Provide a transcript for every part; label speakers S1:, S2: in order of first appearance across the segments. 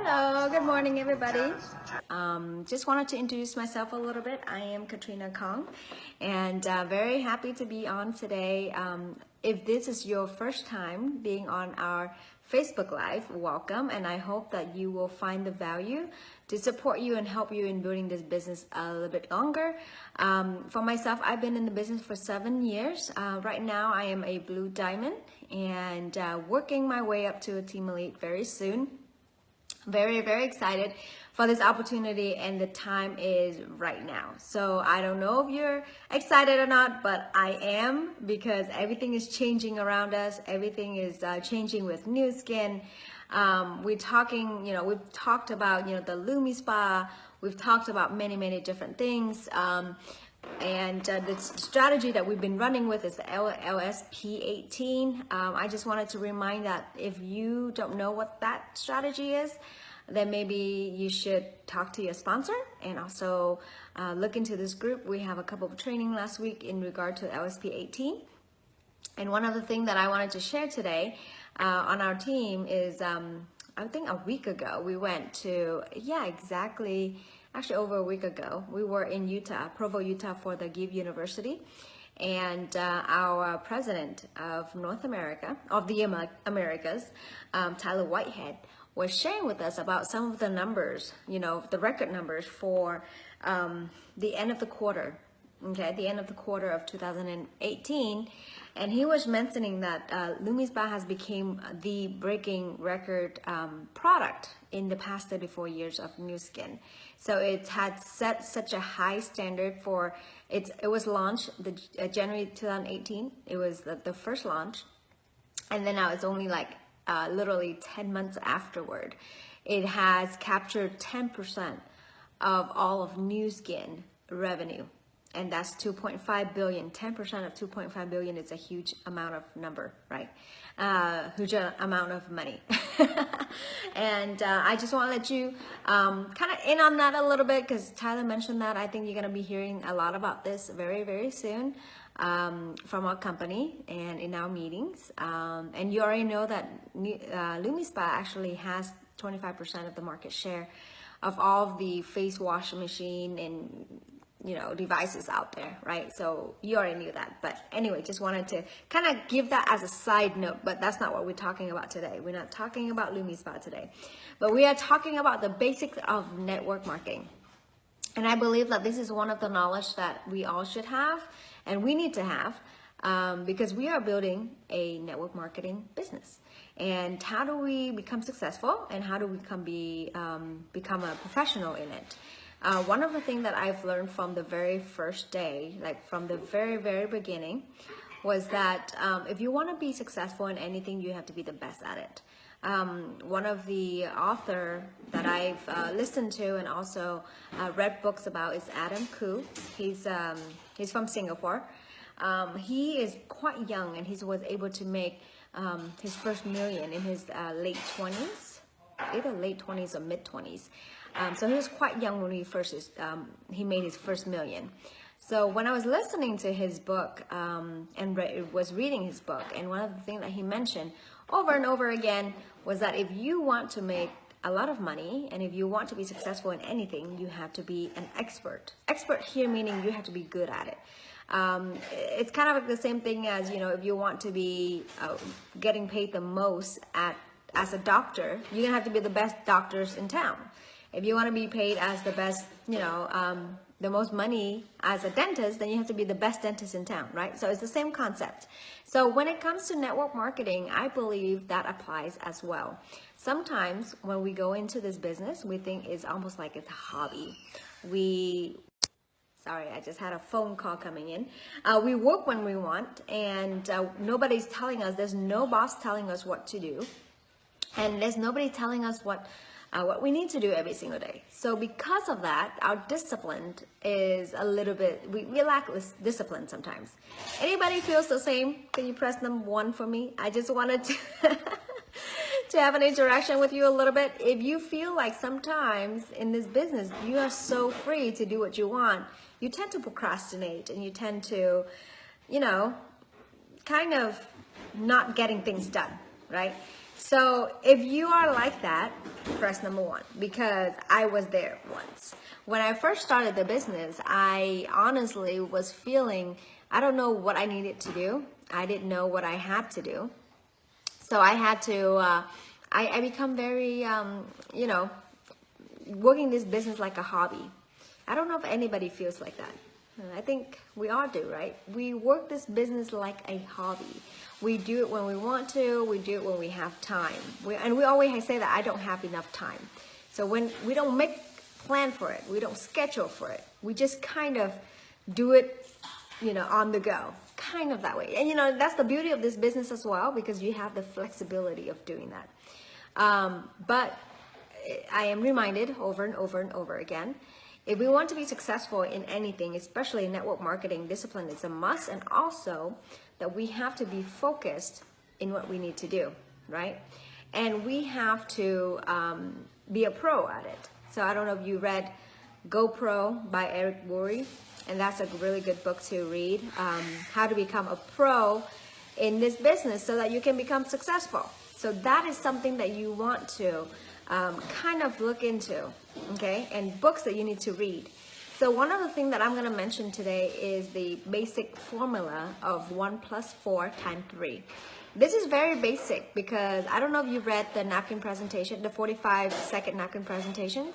S1: Hello, good morning, everybody. Just wanted to introduce myself a little bit. I am Katrina Kong, and very happy to be on today. If this is your first time being on our Facebook Live, welcome, and I hope that you will find the value to support you and help you in building this business a little bit longer. For myself, I've been in the business for 7 years. Right now, I am a Blue Diamond and working my way up to a Team Elite very soon. Very, very excited for this opportunity, and the time is right now. So I don't know if you're excited or not, but I am, because everything is changing around us. Everything is changing with Nu Skin. We've talked about, the LumiSpa. We've talked about many different things. And the strategy that we've been running with is the LSP18. I just wanted to remind that if you don't know what that strategy is, then maybe you should talk to your sponsor and also look into this group. We have a couple of training last week in regard to LSP18. And one other thing that I wanted to share today on our team is, I think a week ago, we went to, actually over a week ago, we were in Utah, Provo, Utah, for the Give University. And our president of North America, of the Americas, Tyler Whitehead, was sharing with us about some of the numbers, the record numbers for the end of the quarter, the end of the quarter of 2018. And he was mentioning that LumiSpa has become the breaking record product in the past 34 years of Nu Skin. So it had set such a high standard for it. It was launched January 2018. It was the first launch, and then now it's only like literally 10 months afterward. It has captured 10% of all of Nu Skin revenue. And that's 2.5 billion. 10% of 2.5 billion is a huge amount of number, right? Huge amount of money. And I just want to let you kind of in on that a little bit, because Tyler mentioned that. I think you're going to be hearing a lot about this very soon from our company and in our meetings. And you already know that LumiSpa actually has 25% of the market share of all of the face wash machine and devices out there, right? So you already knew that. But anyway, just wanted to kind of give that as a side note, but that's not what we're talking about today. We're not talking about LumiSpa today, but we are talking about the basics of network marketing. And I believe that this is one of the knowledge that we all should have and we need to have, because we are building a network marketing business. And how do we become successful, and how do we become a professional in it? One of the things that I've learned from the very first day, like from the very beginning, was that if you want to be successful in anything, you have to be the best at it. One of the author that I've listened to and also read books about is Adam Khoo. He's from Singapore. He is quite young, and he was able to make his first million in his late 20s, either late 20s or mid 20s. So he was quite young when he made his first million. So when I was listening to his book and was reading his book, and one of the things that he mentioned over and over again was that if you want to make a lot of money, and if you want to be successful in anything, you have to be an expert. Expert here meaning you have to be good at it. It's kind of like the same thing as, if you want to be getting paid the most as a doctor, you're gonna have to be the best doctors in town. If you want to be paid as the best, the most money as a dentist, then you have to be the best dentist in town, right? So it's the same concept. So when it comes to network marketing, I believe that applies as well. Sometimes when we go into this business, we think it's almost like it's a hobby. Sorry, I just had a phone call coming in. We work when we want, and nobody's telling us, there's no boss telling us what to do. And there's nobody telling us what we need to do every single day. So because of that, our discipline is a little bit, we lack discipline sometimes. Anybody feels the same? Can you press number 1 for me? I just wanted to, to have an interaction with you a little bit. If you feel like sometimes in this business, you are so free to do what you want, you tend to procrastinate, and you tend to, kind of not getting things done, right? So if you are like that, press number 1, because I was there once. When I first started the business, I honestly was feeling, I don't know what I needed to do. I didn't know what I had to do. So I had to, I become very, you know, working this business like a hobby. I don't know if anybody feels like that. I think we all do, right? We work this business like a hobby. We do it when we want to. We do it when we have time. And we always say that I don't have enough time. So when we don't make plan for it, we don't schedule for it. We just kind of do it, you know, on the go, kind of that way. And you know, that's the beauty of this business as well, because you have the flexibility of doing that. But I am reminded over and over and over again, if we want to be successful in anything, especially in network marketing, discipline is a must, and also that we have to be focused in what we need to do, right? And we have to be a pro at it. So I don't know if you read GoPro by Eric Worre, and that's a really good book to read, how to become a pro in this business so that you can become successful. So that is something that you want to kind of look into, okay? And books that you need to read. So one of the things that I'm going to mention today is the basic formula of 1 + 4 × 3. This is very basic because I don't know if you read the napkin presentation, the 45-second napkin presentations.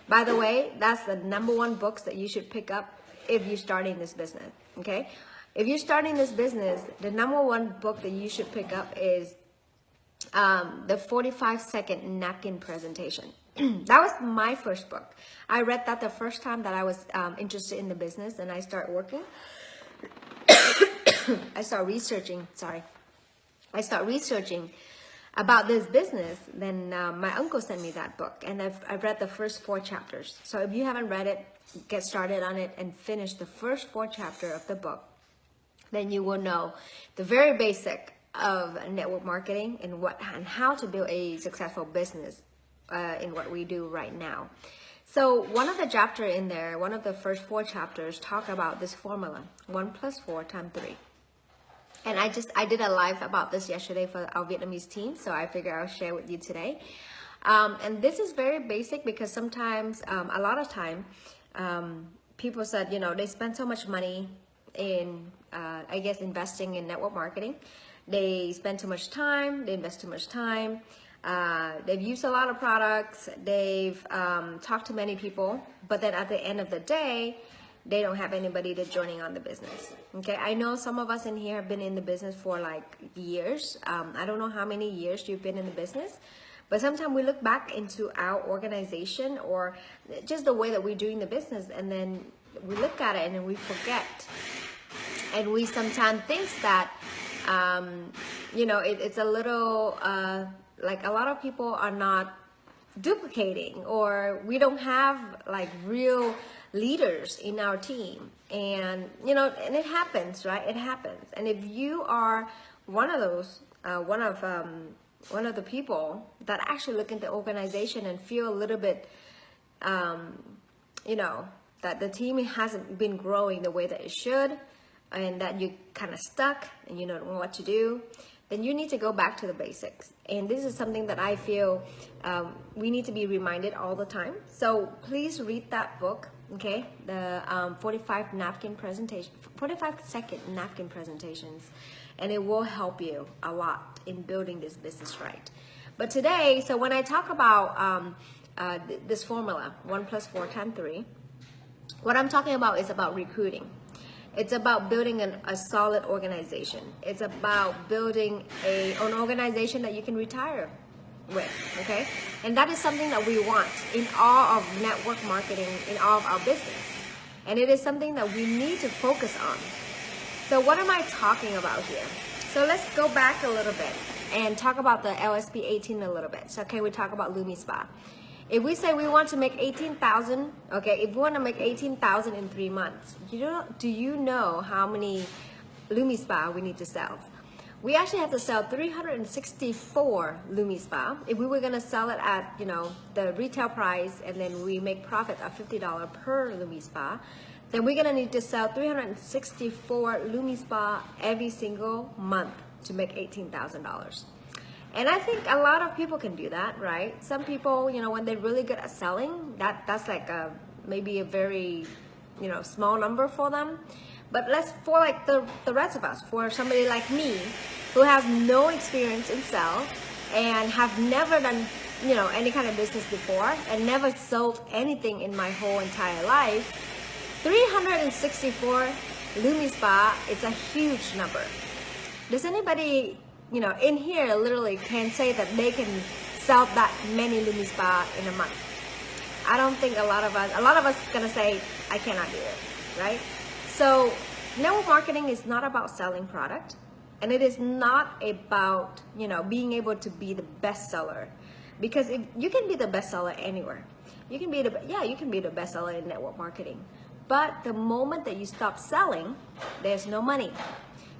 S1: By the way, that's the #1 books that you should pick up if you're starting this business, okay? If you're starting this business, the #1 book that you should pick up is the 45-second napkin presentation. That was my first book. I read that the first time that I was interested in the business, and I started working. I started researching about this business. Then my uncle sent me that book, and I've read the first 4 chapters. So if you haven't read it, get started on it and finish the first 4 chapters of the book. Then you will know the very basic of network marketing and how to build a successful business in what we do right now. So one of the chapters in there, one of the first 4 chapters talk about this formula, 1 + 4 × 3. And I did a live about this yesterday for our Vietnamese team, so I figure I'll share with you today. And this is very basic because sometimes, a lot of time, people said, you know, they spend so much money in, I guess, investing in network marketing. They spend too much time, they invest too much time, they've used a lot of products, they've talked to many people, but then at the end of the day, they don't have anybody that's joining on the business. Okay, I know some of us in here have been in the business for like years. I don't know how many years you've been in the business, but sometimes we look back into our organization or just the way that we're doing the business, and then we look at it and then we forget. And we sometimes think that, you know, it's a little, like a lot of people are not duplicating, or we don't have like real leaders in our team. And, you know, and it happens, right? It happens. And if you are one of those, one of the people that actually look at the organization and feel a little bit, you know, that the team hasn't been growing the way that it should, and that you kind of stuck and you don't know what to do, then you need to go back to the basics. And this is something that I feel we need to be reminded all the time. So please read that book, okay? The 45-second napkin presentations, and it will help you a lot in building this business right. But today, so when I talk about this formula, 1 + 4 × 3, what I'm talking about is about recruiting. It's about building a solid organization. It's about building an organization that you can retire with, okay? And that is something that we want in all of network marketing, in all of our business. And it is something that we need to focus on. So what am I talking about here? So let's go back a little bit and talk about the LSP 18 a little bit. So can we talk about LumiSpa? If we say we want to make 18,000, okay, if we want to make 18,000 in 3 months, do you know how many LumiSpa we need to sell? We actually have to sell 364 LumiSpa. If we were going to sell it at, you know, the retail price, and then we make profit of $50 per LumiSpa, then we're going to need to sell 364 LumiSpa every single month to make $18,000. And I think a lot of people can do that, right? Some people, you know, when they're really good at selling, that's like maybe a very, you know, small number for them. But for like the rest of us, for somebody like me who has no experience in sell and have never done, you know, any kind of business before and never sold anything in my whole entire life, 364 LumiSpa is a huge number. Does anybody, you know, in here literally can say that they can sell that many LumiSpa in a month? I don't think a lot of us gonna say, I cannot do it, right? So network marketing is not about selling product, and it is not about, you know, being able to be the best seller, because you can be the best seller anywhere. You can be the best seller in network marketing, but the moment that you stop selling, there's no money.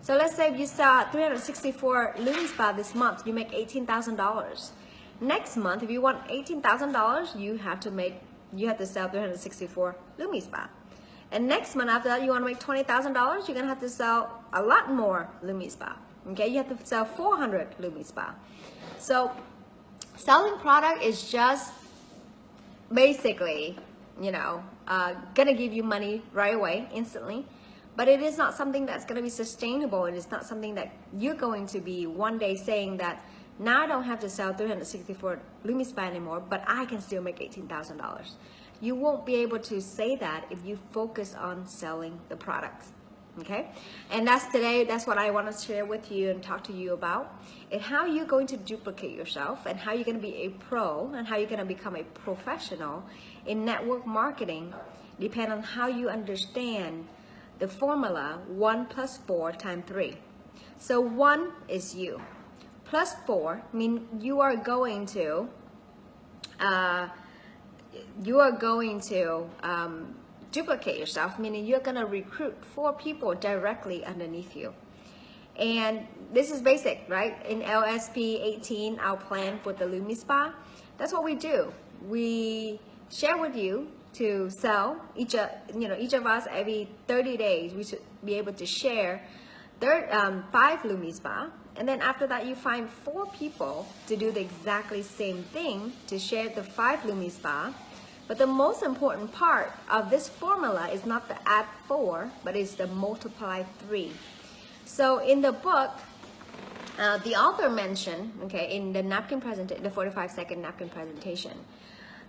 S1: So let's say if you sell 364 LumiSpa this month, you make $18,000. Next month, if you want $18,000, you have to sell 364 LumiSpa. And next month after that, you want to make $20,000, you're gonna have to sell a lot more LumiSpa. Okay, you have to sell 400 LumiSpa. So selling product is just basically, you know, gonna give you money right away, instantly. But it is not something that's going to be sustainable. It is not something that you're going to be one day saying that now I don't have to sell 364 LumiSpa anymore, but I can still make $18,000. You won't be able to say that if you focus on selling the products. Okay? And that's what I want to share with you and talk to you about. And how you're going to duplicate yourself, and how you're going to be a pro, and how you're going to become a professional in network marketing depend on how you understand the formula 1 + 4 × 3. So 1 is you, plus 4 mean you are going to duplicate yourself, meaning you're going to recruit 4 people directly underneath you. And this is basic, right? In LSP 18, our plan for the LumiSpa, that's what we do. We share with you to sell each of us every 30 days. We should be able to share 5 LumiSpa, and then after that you find 4 people to do the exactly same thing, to share the 5 LumiSpa. But the most important part of this formula is not the add 4, but it's the multiply 3. So in the book, the author mentioned, okay, in the napkin presentation, the 45-second napkin presentation,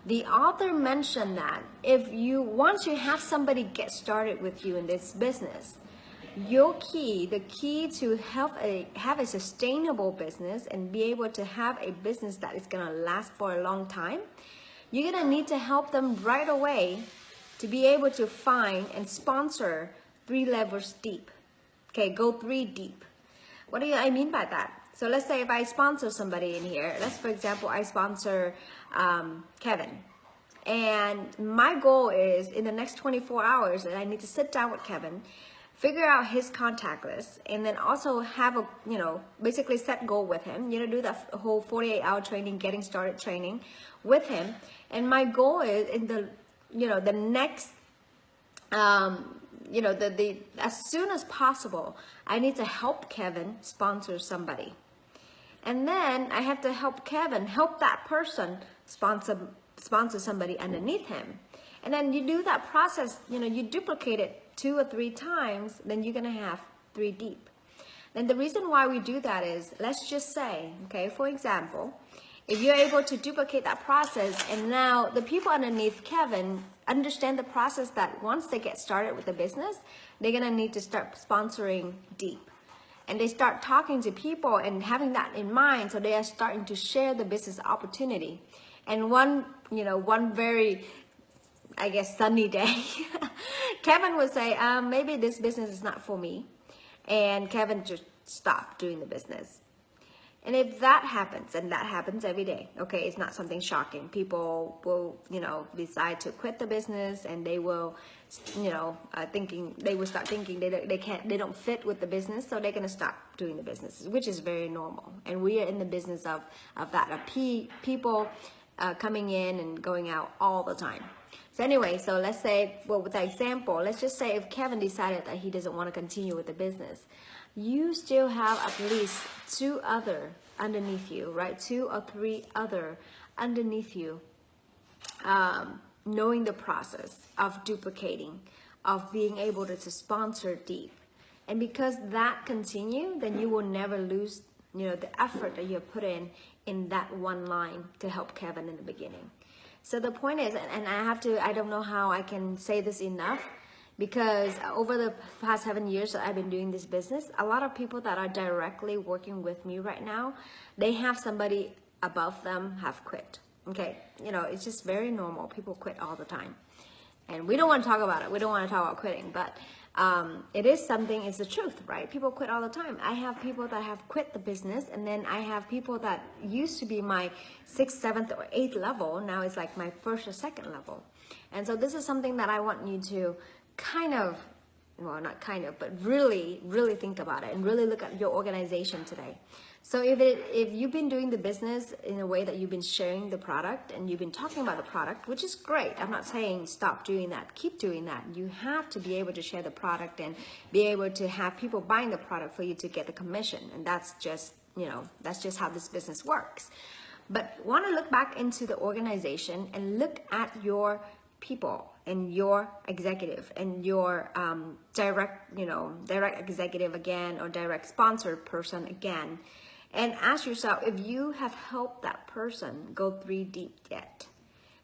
S1: the author mentioned that if you want to have somebody get started with you in this business, the key to have a sustainable business and be able to have a business that is going to last for a long time, you're going to need to help them right away to be able to find and sponsor 3 levels deep. Okay, go 3 deep. What do I mean by that? So let's say if I sponsor somebody in here, for example, I sponsor Kevin. And my goal is in the next 24 hours that I need to sit down with Kevin, figure out his contact list, and then also have a, basically set goal with him, do the whole 48-hour training, getting started training with him. And my goal is in the, the next, as soon as possible, I need to help Kevin sponsor somebody. And then I have to help Kevin, help that person sponsor somebody underneath him. And then you do that process, you duplicate it 2 or 3 times, then you're gonna have 3 deep. And the reason why we do that is, let's just say, okay, for example, if you're able to duplicate that process, and now the people underneath Kevin understand the process that once they get started with the business, they're gonna need to start sponsoring deep. And they start talking to people and having that in mind, so they are starting to share the business opportunity. And one very, I guess, sunny day, Kevin would say, maybe this business is not for me. And Kevin just stopped doing the business. And if that happens, and that happens every day, okay, it's not something shocking. People will, decide to quit the business, and they will, they will start thinking they don't fit with the business, so they're gonna stop doing the business, which is very normal. And we are in the business of that, of people coming in and going out all the time. So anyway, so let's say, well, with that example, let's just say if Kevin decided that he doesn't want to continue with the business, you still have at least 2 other underneath you, right? 2 or 3 other underneath you, knowing the process of duplicating, of being able to sponsor deep. And because that continue, then you will never lose, the effort that you put in that one line to help Kevin in the beginning. So the point is, and I don't know how I can say this enough, because over the past 7 years that I've been doing this business, a lot of people that are directly working with me right now, they have somebody above them have quit. Okay, it's just very normal. People quit all the time. And we don't want to talk about it. We don't want to talk about quitting, but it is something, it's the truth, right? People quit all the time. I have people that have quit the business, and then I have people that used to be my 6th, 7th, or 8th level. Now it's like my 1st or 2nd level. And so this is something that I want you to but really, really think about it and really look at your organization today. So if you've been doing the business in a way that you've been sharing the product and you've been talking about the product, which is great. I'm not saying stop doing that. Keep doing that. You have to be able to share the product and be able to have people buying the product for you to get the commission. And that's just, that's just how this business works. But want to look back into the organization and look at your people and your executive and your direct executive again, or direct sponsored person again, and ask yourself if you have helped that person go 3 deep yet.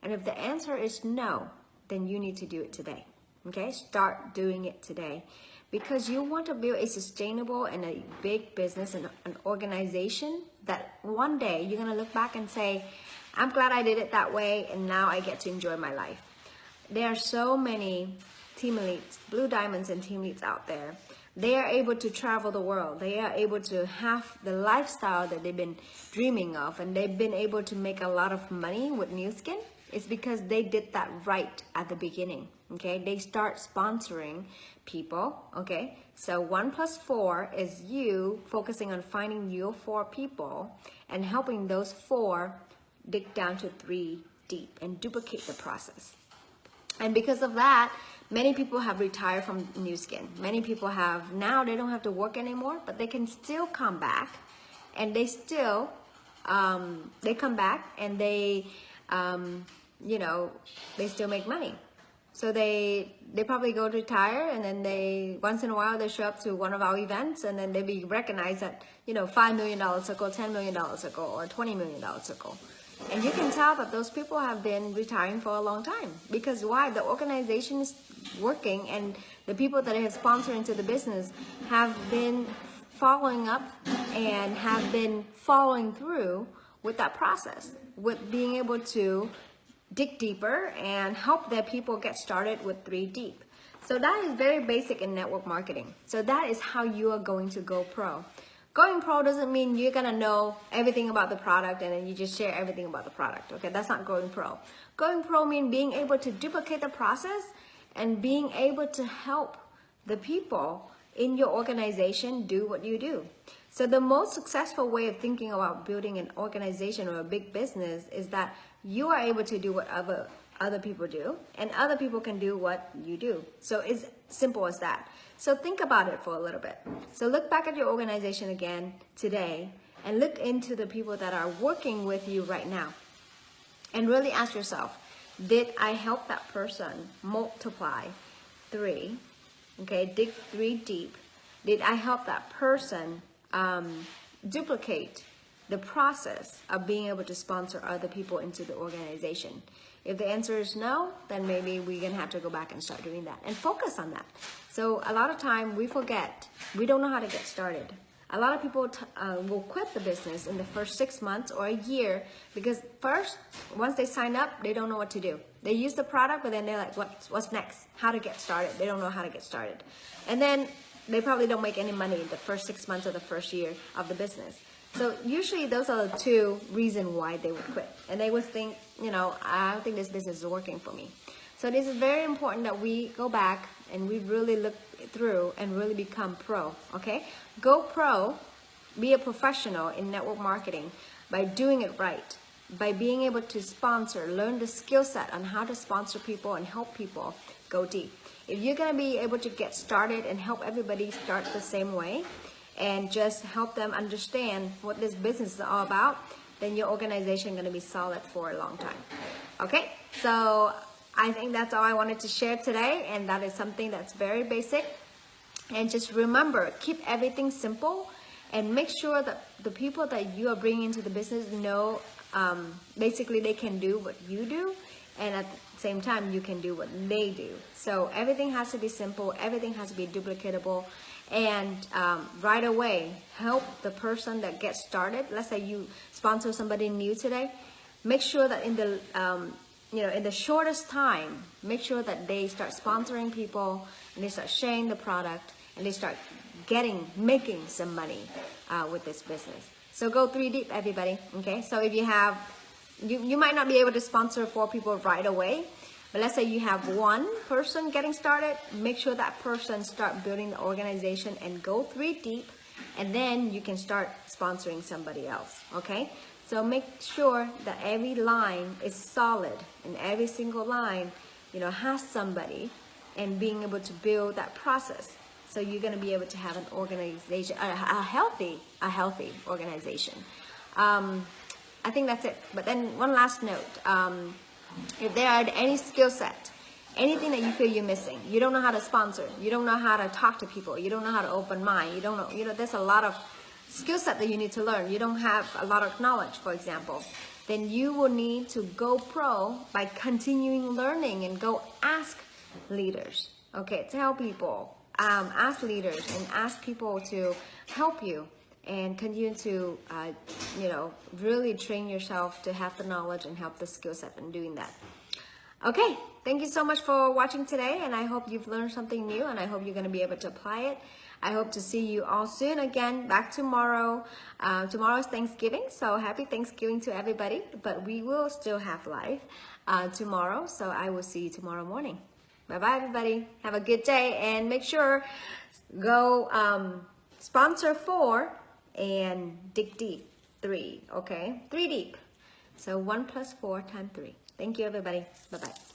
S1: And if the answer is no, then you need to do it today. Okay, start doing it today, because you want to build a sustainable and a big business and an organization that one day you're going to look back and say, I'm glad I did it that way, and now I get to enjoy my life. There are so many team elites, blue diamonds and team elites out there. They are able to travel the world. They are able to have the lifestyle that they've been dreaming of, and they've been able to make a lot of money with Nu Skin. It's because they did that right at the beginning. Okay, they start sponsoring people. Okay, so 1 + 4 is you focusing on finding your 4 people and helping those 4 dig down to 3 deep and duplicate the process. And because of that, many people have retired from Nu Skin. Many people have, now they don't have to work anymore, but they can still come back, and they still, they come back and they, they still make money. So they probably go to retire, and then they, once in a while, they show up to one of our events, and then they be recognized at, $5 million circle, $10 million circle, or $20 million circle. And you can tell that those people have been retiring for a long time. Because why? The organization is working, and the people that have sponsored into the business have been following up and have been following through with that process, with being able to dig deeper and help their people get started with 3 deep. So that is very basic in network marketing. So that is how you are going to go pro. Going pro doesn't mean you're gonna know everything about the product and then you just share everything about the product. Okay, that's not going pro. Going pro means being able to duplicate the process and being able to help the people in your organization do what you do. So the most successful way of thinking about building an organization or a big business is that you are able to do what other people do, and other people can do what you do. So it's simple as that. So think about it for a little bit. So look back at your organization again today and look into the people that are working with you right now. And really ask yourself, did I help that person multiply 3? Okay, dig 3 deep. Did I help that person duplicate the process of being able to sponsor other people into the organization? If the answer is no, then maybe we're gonna have to go back and start doing that and focus on that. So a lot of time we forget, we don't know how to get started. A lot of people will quit the business in the first 6 months or a year because first, once they sign up, they don't know what to do. They use the product, but then they're like, what's next? How to get started? They don't know how to get started. And then they probably don't make any money in the first 6 months or the first year of the business. So usually those are the 2 reasons why they would quit. And they would think, I don't think this business is working for me. So this is very important that we go back and we really look through and really become pro, okay? Go pro, be a professional in network marketing by doing it right, by being able to sponsor, learn the skill set on how to sponsor people and help people go deep. If you're gonna be able to get started and help everybody start the same way, and just help them understand what this business is all about, then your organization is going to be solid for a long time. Okay, so I think that's all I wanted to share today, and that is something that's very basic. And just remember, keep everything simple, and make sure that the people that you are bringing into the business know basically they can do what you do, and at the same time you can do what they do. So everything has to be simple, everything has to be duplicatable, and right away help the person that gets started. Let's say you sponsor somebody new today, make sure that in the in the shortest time, make sure that they start sponsoring people, and they start sharing the product, and they start making some money with this business. So go 3 deep, everybody. Okay, so if you have, you might not be able to sponsor 4 people right away, but let's say you have 1 person getting started, make sure that person start building the organization and go 3 deep, and then you can start sponsoring somebody else. Okay, so make sure that every line is solid, and every single line, has somebody, and being able to build that process. So you're going to be able to have an organization, a healthy organization. I think that's it. But then one last note, if there are any skill set, anything that you feel you're missing, you don't know how to sponsor, you don't know how to talk to people, you don't know how to open mind, you don't know, there's a lot of skill set that you need to learn, you don't have a lot of knowledge, for example, then you will need to go pro by continuing learning, and go ask leaders. Okay, tell people, ask leaders and ask people to help you, and continue to really train yourself to have the knowledge and have the skill set in doing that. Okay, thank you so much for watching today, and I hope you've learned something new, and I hope you're going to be able to apply it. I hope to see you all soon again, back tomorrow. Tomorrow is Thanksgiving, so happy Thanksgiving to everybody, but we will still have live tomorrow, so I will see you tomorrow morning. Bye-bye, everybody. Have a good day, and make sure, go sponsor 4 and dig deep 3, okay? 3 deep. So 1 + 4 × 3. Thank you, everybody. Bye-bye.